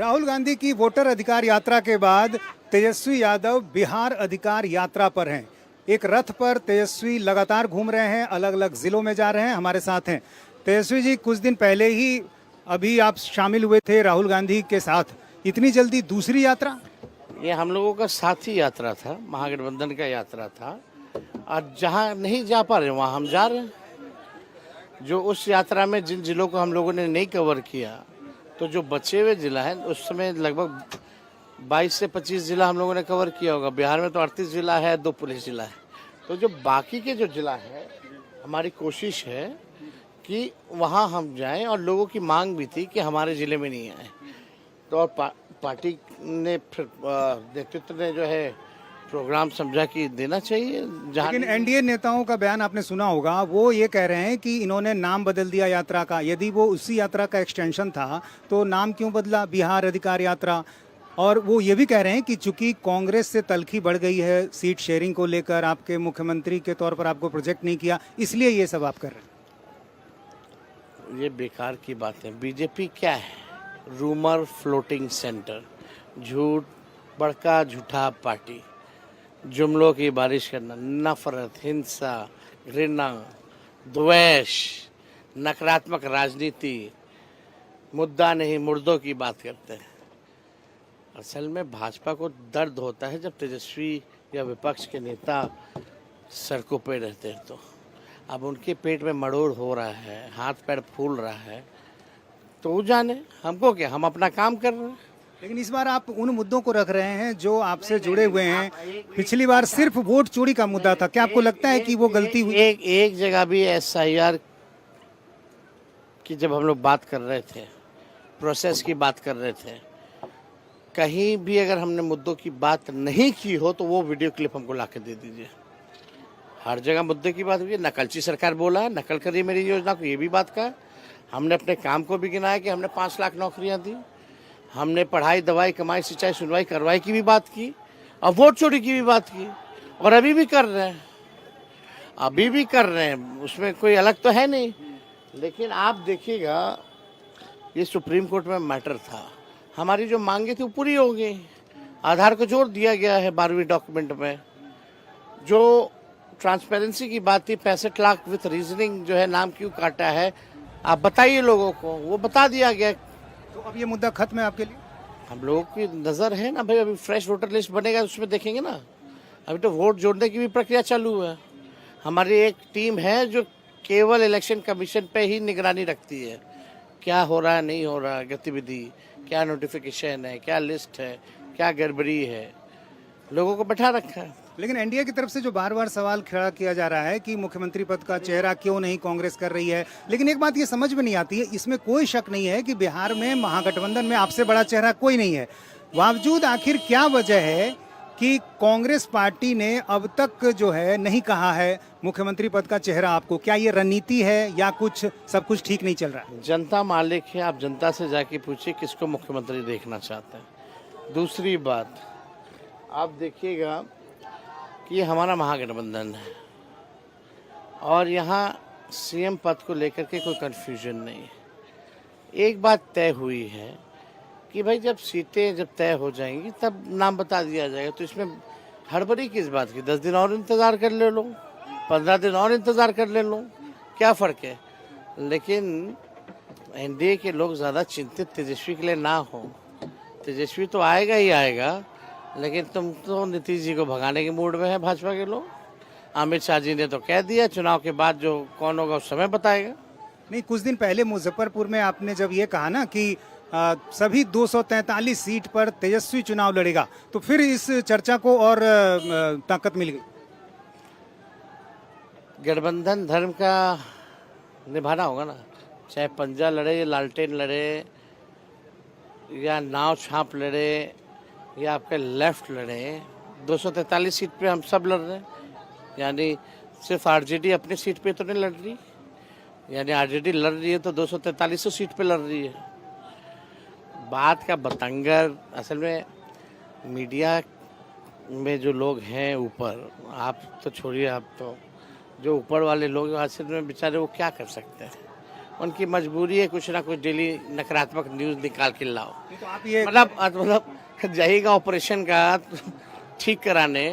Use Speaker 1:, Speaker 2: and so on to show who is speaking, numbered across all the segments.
Speaker 1: राहुल गांधी की वोटर अधिकार यात्रा के बाद तेजस्वी यादव बिहार अधिकार यात्रा पर हैं। एक रथ पर तेजस्वी लगातार घूम रहे हैं, अलग अलग जिलों में जा रहे हैं। हमारे साथ हैं तेजस्वी जी। कुछ दिन पहले ही अभी आप शामिल हुए थे राहुल गांधी के साथ, इतनी जल्दी दूसरी यात्रा?
Speaker 2: ये हम लोगों का साथी यात्रा था, महागठबंधन का यात्रा था। आज जहाँ नहीं जा पा रहे वहाँ हम जा रहे हैं। जो उस यात्रा में जिन जिलों को हम लोगों ने नहीं कवर किया, तो जो बचे हुए जिला हैं उस समय लगभग 22 से 25 जिला हम लोगों ने कवर किया होगा। बिहार में तो 38 जिला है, 2 पुलिस जिला है। तो जो बाकी के जो जिला है, हमारी कोशिश है कि वहाँ हम जाएं, और लोगों की मांग भी थी कि हमारे ज़िले में नहीं आए। तो और पार्टी ने फिर नेतृत्व ने जो है प्रोग्राम समझा कि देना चाहिए।
Speaker 1: लेकिन एनडीए नेताओं का बयान आपने सुना होगा, वो ये कह रहे हैं कि इन्होंने नाम बदल दिया यात्रा का। यदि वो उसी यात्रा का एक्सटेंशन था तो नाम क्यों बदला, बिहार अधिकार यात्रा? और वो ये भी कह रहे हैं कि चूंकि कांग्रेस से तल्खी बढ़ गई है सीट शेयरिंग को लेकर, आपके मुख्यमंत्री के तौर पर आपको प्रोजेक्ट नहीं किया, इसलिए ये सब आप कर रहे हैं।
Speaker 2: ये बेकार की बात है। बीजेपी क्या है? रूमर फ्लोटिंग सेंटर, झूठ, बड़का झूठा पार्टी, जुमलों की बारिश करना, नफरत, हिंसा, घृणा, द्वेष, नकारात्मक राजनीति, मुद्दा नहीं मुर्दों की बात करते हैं। असल में भाजपा को दर्द होता है जब तेजस्वी या विपक्ष के नेता सड़कों पे रहते हैं। तो अब उनके पेट में मड़ोड़ हो रहा है, हाथ पैर फूल रहा है, तो वो जाने, हमको क्या, हम अपना काम कर रहे हैं।
Speaker 1: लेकिन इस बार आप उन मुद्दों को रख रहे हैं जो आपसे जुड़े हुए हैं। पिछली बार सिर्फ वोट चोरी का मुद्दा था, क्या आपको लगता है कि वो गलती हुई?
Speaker 2: एक जगह भी SIR की जब हम लोग बात कर रहे थे, प्रोसेस की बात कर रहे थे, कहीं भी अगर हमने मुद्दों की बात नहीं की हो तो वो वीडियो क्लिप हमको ला के दे दीजिए। हर जगह मुद्दे की बात हुई है। नकलची सरकार बोला है, नकल करी मेरी योजना को, ये भी बात का। हमने अपने काम को भी गिनाया कि हमने 5 लाख नौकरियां दी। हमने पढ़ाई, दवाई, कमाई, सिंचाई, सुनवाई, कार्रवाई की भी बात की, और वोट चोरी की भी बात की, और अभी भी कर रहे हैं, अभी भी कर रहे हैं। उसमें कोई अलग तो है नहीं। लेकिन आप देखिएगा, ये सुप्रीम कोर्ट में मैटर था, हमारी जो मांगे थी वो पूरी हो गई। आधार को जोड़ दिया गया है 12वीं डॉक्यूमेंट में। जो ट्रांसपेरेंसी की बात थी, 65 लाख विथ रीजनिंग जो है, नाम क्यों काटा है आप बताइए लोगों को, वो बता दिया गया।
Speaker 1: तो अब ये मुद्दा खत्म है आपके लिए?
Speaker 2: हम लोगों की नज़र है ना भाई, अभी फ्रेश वोटर लिस्ट बनेगा, उसमें देखेंगे ना। अभी तो वोट जोड़ने की भी प्रक्रिया चालू है। हमारी एक टीम है जो केवल इलेक्शन कमीशन पे ही निगरानी रखती है, क्या हो रहा है, नहीं हो रहा, गतिविधि क्या, नोटिफिकेशन है, क्या लिस्ट है, क्या गड़बड़ी है, लोगों को बैठा रखा है।
Speaker 1: लेकिन एनडीए की तरफ से जो बार बार सवाल खड़ा किया जा रहा है कि मुख्यमंत्री पद का चेहरा क्यों नहीं कांग्रेस कर रही है, लेकिन एक बात ये समझ में नहीं आती है, इसमें कोई शक नहीं है कि बिहार में महागठबंधन में आपसे बड़ा चेहरा कोई नहीं है, बावजूद आखिर क्या वजह है कि कांग्रेस पार्टी ने अब तक जो है नहीं कहा है मुख्यमंत्री पद का चेहरा आपको? क्या ये रणनीति है या कुछ सब कुछ ठीक नहीं चल रहा है?
Speaker 2: जनता मालिक है, आप जनता से जाके पूछिए किसको मुख्यमंत्री देखना चाहते हैं। दूसरी बात, आप देखिएगा कि ये हमारा महागठबंधन है, और यहाँ CM पद को लेकर के कोई कन्फ्यूजन नहीं है। एक बात तय हुई है कि भाई जब सीटें जब तय हो जाएंगी तब नाम बता दिया जाएगा। तो इसमें हड़बड़ी किस बात की? 10 दिन और इंतज़ार कर ले लो, 15 दिन और इंतज़ार कर ले लो, क्या फ़र्क है? लेकिन एनडीए के लोग ज़्यादा चिंतित तेजस्वी के लिए ना हो। तेजस्वी तो आएगा ही आएगा, लेकिन तुम तो नीतीश जी को भगाने के मूड में है भाजपा के लोग। अमित शाह जी ने तो कह दिया चुनाव के बाद जो कौन होगा उस समय बताएगा।
Speaker 1: नहीं, कुछ दिन पहले मुजफ्फरपुर में आपने जब ये कहा ना कि सभी 243 सीट पर तेजस्वी चुनाव लड़ेगा, तो फिर इस चर्चा को और ताकत मिल गई।
Speaker 2: गठबंधन धर्म का निभाना होगा ना, चाहे पंजा लड़े या लालटेन लड़े या नाव छाप लड़े या आपके लेफ्ट लड़े, 243 सीट पे हम सब लड़ रहे हैं। यानी सिर्फ आरजेडी अपनी सीट पे तो नहीं लड़ रही, यानी आरजेडी लड़ रही है तो 243 सीट पे लड़ रही है। बात का बतंगर असल में मीडिया में जो लोग हैं ऊपर, आप तो छोड़िए, आप तो जो ऊपर वाले लोग असल में बेचारे वो क्या कर सकते हैं, उनकी मजबूरी है कुछ ना कुछ डेली नकारात्मक न्यूज़ निकाल के लाओ।
Speaker 1: तो आप ये
Speaker 2: मतलब जाइएगा ऑपरेशन का ठीक कराने,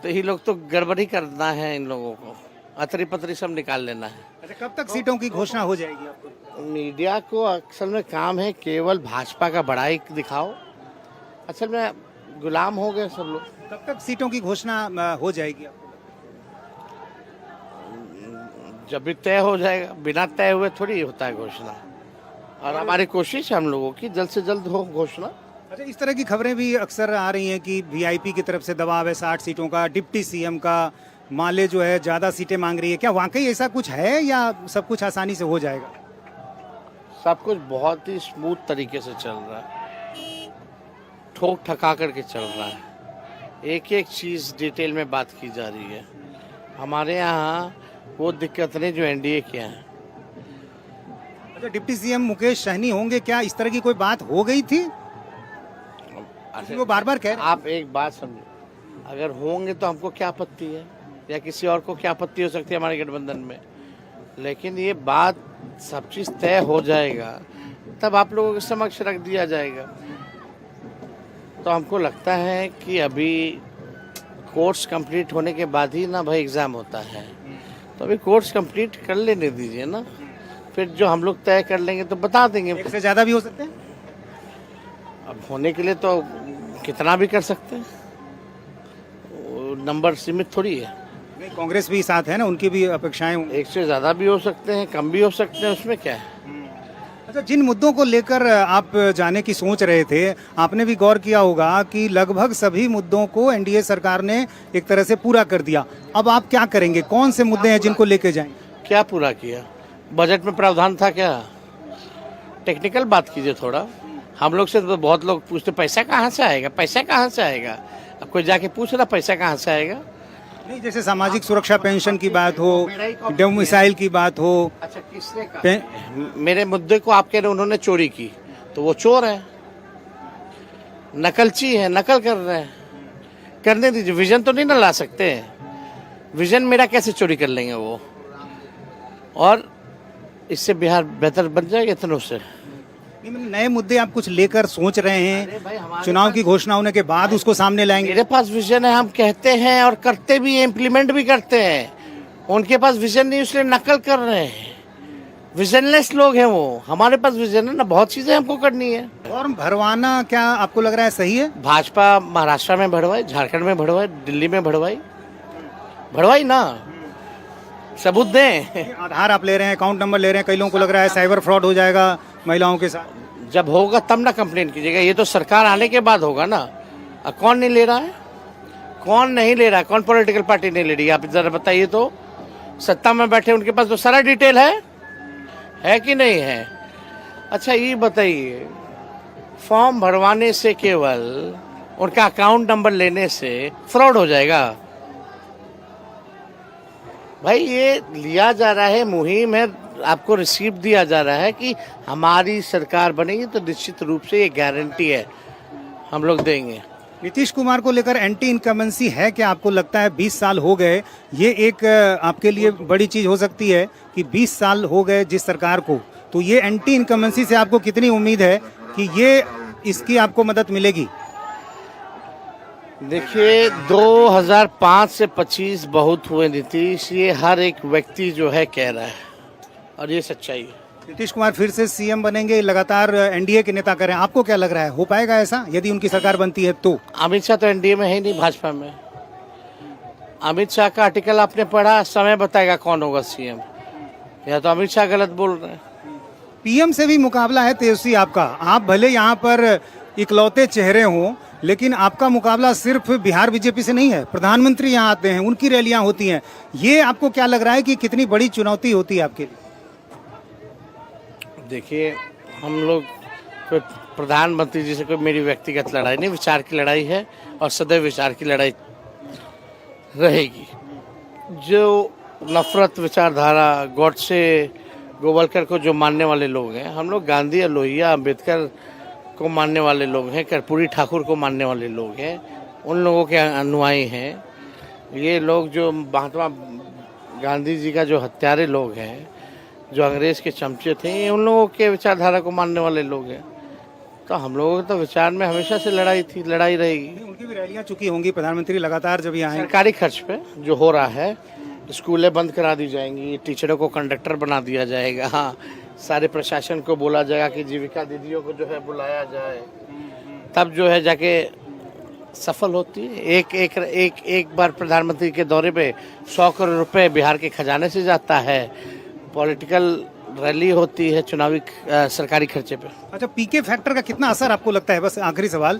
Speaker 2: तो ये लोग तो गड़बड़ी करना है, इन लोगों को अतरी पतरी सब निकाल लेना है।
Speaker 1: अच्छा, कब तक सीटों की घोषणा हो जाएगी आपको?
Speaker 2: मीडिया को असल में काम है केवल भाजपा का बड़ाई दिखाओ, असल में गुलाम हो गए सब लोग।
Speaker 1: कब तक सीटों की घोषणा हो जाएगी आपको?
Speaker 2: जब भी तय हो जाएगा, बिना तय हुए थोड़ी होता है घोषणा, और हमारी कोशिश है हम लोगों की जल्द से जल्द हो घोषणा।
Speaker 1: अच्छा, इस तरह की खबरें भी अक्सर आ रही हैं कि वीआईपी की तरफ से दबाव है 60 सीटों का, डिप्टी सीएम का माले जो है ज़्यादा सीटें मांग रही है। क्या वाकई ऐसा कुछ है या सब कुछ आसानी से हो जाएगा?
Speaker 2: सब कुछ बहुत ही स्मूथ तरीके से चल रहा है, ठोक ठका करके चल रहा है, एक एक चीज़ डिटेल में बात की जा रही है। हमारे यहाँ वो दिक्कत नहीं जो एनडीए के हैं।
Speaker 1: अच्छा, डिप्टी सीएम मुकेश सहनी होंगे क्या, इस तरह की कोई बात हो गई थी? वो बार बार कह रहे हैं।
Speaker 2: आप एक बात समझो, अगर होंगे तो हमको क्या आपत्ति है, या किसी और को क्या आपत्ति हो सकती है हमारे गठबंधन में, लेकिन ये बात सब चीज़ तय हो जाएगा तब आप लोगों के समक्ष रख दिया जाएगा। तो हमको लगता है कि अभी कोर्स कंप्लीट होने के बाद ही ना भाई एग्ज़ाम होता है, तो अभी कोर्स कंप्लीट कर लेने दीजिए ना, फिर जो हम लोग तय कर लेंगे तो बता देंगे।
Speaker 1: एक से ज़्यादा भी हो सकते हैं।
Speaker 2: अब होने के लिए तो कितना भी कर सकते हैं, नंबर सीमित थोड़ी है।
Speaker 1: नहीं, कांग्रेस भी साथ है ना, उनकी भी अपेक्षाएं होंगी।
Speaker 2: एक से ज़्यादा भी हो सकते हैं, कम भी हो सकते हैं, उसमें क्या है।
Speaker 1: अच्छा, जिन मुद्दों को लेकर आप जाने की सोच रहे थे, आपने भी गौर किया होगा कि लगभग सभी मुद्दों को एनडीए सरकार ने एक तरह से पूरा कर दिया। अब आप क्या करेंगे, कौन से मुद्दे हैं जिनको लेके जाएंगे?
Speaker 2: क्या पूरा किया? बजट में प्रावधान था क्या? टेक्निकल बात कीजिए थोड़ा। हम लोग से तो बहुत लोग पूछते पैसा कहाँ से आएगा, पैसा कहाँ से आएगा। अब कोई जाके पूछ रहा पैसा कहाँ से आएगा।
Speaker 1: नहीं, जैसे सामाजिक सुरक्षा पेंशन की बात हो, डोमिसाइल की बात हो।
Speaker 2: अच्छा, किसने कहा? मेरे मुद्दे को आप कह रहे उन्होंने चोरी की, तो वो चोर है, नकलची है, नकल कर रहे हैं, करने दीजिए। विजन तो नहीं ना ला सकते, विजन मेरा कैसे चोरी कर लेंगे वो, और इससे बिहार बेहतर बन जाएगा इतनों से।
Speaker 1: नए मुद्दे आप कुछ लेकर सोच रहे हैं, चुनाव की घोषणा होने के बाद उसको सामने लाएंगे?
Speaker 2: मेरे पास विजन है, हम कहते हैं और करते भी, इम्प्लीमेंट भी करते हैं। उनके पास विजन नहीं, इसलिए नकल कर रहे हैं, विजनलेस लोग हैं वो। हमारे पास विजन है ना, बहुत चीजें हमको करनी है।
Speaker 1: फॉर्म भरवाना क्या आपको लग रहा है सही है?
Speaker 2: भाजपा महाराष्ट्र में भरवाई, झारखंड में भरवाई, दिल्ली में भरवाई ना, सबूत दें।
Speaker 1: आधार आप ले रहे हैं, अकाउंट नंबर ले रहे हैं, कई लोगों को लग रहा है साइबर फ्रॉड हो जाएगा महिलाओं के साथ।
Speaker 2: जब होगा तब ना कंप्लेन कीजिएगा, ये तो सरकार आने के बाद होगा ना। कौन नहीं ले रहा है, कौन नहीं ले रहा है, कौन पॉलिटिकल पार्टी नहीं ले रही है, आप जरा बताइए तो। सत्ता में बैठे उनके पास तो सारा डिटेल है कि नहीं है। अच्छा, ये बताइए, फॉर्म भरवाने से केवल उनका अकाउंट नंबर लेने से फ्रॉड हो जाएगा? भाई ये लिया जा रहा है, मुहिम है, आपको रिसीव दिया जा रहा है कि हमारी सरकार बनेगी तो निश्चित रूप से ये गारंटी है हम लोग देंगे।
Speaker 1: नीतीश कुमार को लेकर एंटी इनकमेंसी है क्या? आपको लगता है 20 साल हो गए, ये एक आपके लिए बड़ी चीज हो सकती है कि 20 साल हो गए जिस सरकार को, तो ये एंटी इनकमेंसी से आपको कितनी उम्मीद है कि ये इसकी आपको मदद मिलेगी?
Speaker 2: देखिए, 2005 से 25 बहुत हुए नीतीश, ये हर एक व्यक्ति जो है कह रहा है, और ये सच्चाई है।
Speaker 1: नीतीश कुमार फिर से सीएम बनेंगे, लगातार एनडीए के नेता करें, आपको क्या लग रहा है, हो पाएगा ऐसा यदि उनकी सरकार बनती है तो?
Speaker 2: अमित शाह तो एनडीए में है ही नहीं, भाजपा में। अमित शाह का आर्टिकल आपने पढ़ा, समय बताएगा कौन होगा सीएम, या तो अमित शाह गलत बोल रहे हैं।
Speaker 1: पीएम से भी मुकाबला है तेजस्वी आपका, आप भले यहाँ पर इकलौते चेहरे हों, लेकिन आपका मुकाबला सिर्फ बिहार बीजेपी से नहीं है, प्रधानमंत्री यहाँ आते हैं, उनकी रैलियां होती हैं। ये आपको क्या लग रहा है कि कितनी बड़ी चुनौती होती है आपके लिए?
Speaker 2: देखिए, हम लोग कोई प्रधानमंत्री जी से कोई मेरी व्यक्तिगत लड़ाई नहीं, विचार की लड़ाई है, और सदैव विचार की लड़ाई रहेगी। जो नफरत विचारधारा, गॉडसे, गोवलकर को जो मानने वाले लोग हैं, हम लोग गांधी, लोहिया, अम्बेडकर को मानने वाले लोग हैं, कर्पूरी ठाकुर को मानने वाले लोग हैं, उन लोगों के अनुयायी हैं। ये लोग जो महात्मा गांधी जी का जो हत्यारे लोग हैं, जो अंग्रेज के चमचे थे ये उन लोगों के विचारधारा को मानने वाले लोग हैं। तो हम लोगों के तो विचार में हमेशा से लड़ाई थी, लड़ाई रहेगी।
Speaker 1: उनकी भी रैलियां चुकी होंगी, प्रधानमंत्री लगातार जब यहाँ आए।
Speaker 2: सरकारी खर्च पे जो हो रहा है, स्कूलें बंद करा दी जाएंगी, टीचरों को कंडक्टर बना दिया जाएगा, हाँ, सारे प्रशासन को बोला जाएगा कि जीविका दीदियों को जो है बुलाया जाए, तब जो है जाके सफल होती है। एक बार प्रधानमंत्री के दौरे पे 100 करोड़ रुपए बिहार के खजाने से जाता है। पॉलिटिकल रैली होती है चुनावी सरकारी खर्चे पे।
Speaker 1: अच्छा, पीके फैक्टर का कितना असर आपको लगता है? बस आखिरी सवाल,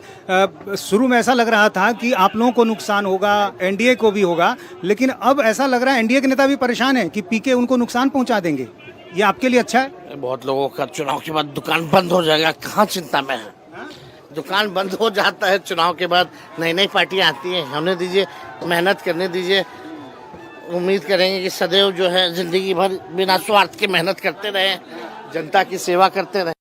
Speaker 1: शुरू में ऐसा लग रहा था कि आप लोगों को नुकसान होगा, एनडीए को भी होगा, लेकिन अब ऐसा लग रहा है एनडीए के नेता भी परेशान है कि पीके उनको नुकसान पहुंचा देंगे। ये आपके लिए अच्छा है?
Speaker 2: बहुत लोगों का चुनाव के बाद दुकान बंद हो जाएगा, कहाँ चिंता में है। दुकान बंद हो जाता है चुनाव के बाद, नई नई पार्टियां आती हैं, होने दीजिए, मेहनत करने दीजिए। उम्मीद करेंगे कि सदैव जो है जिंदगी भर बिना स्वार्थ के मेहनत करते रहे, जनता की सेवा करते रहे।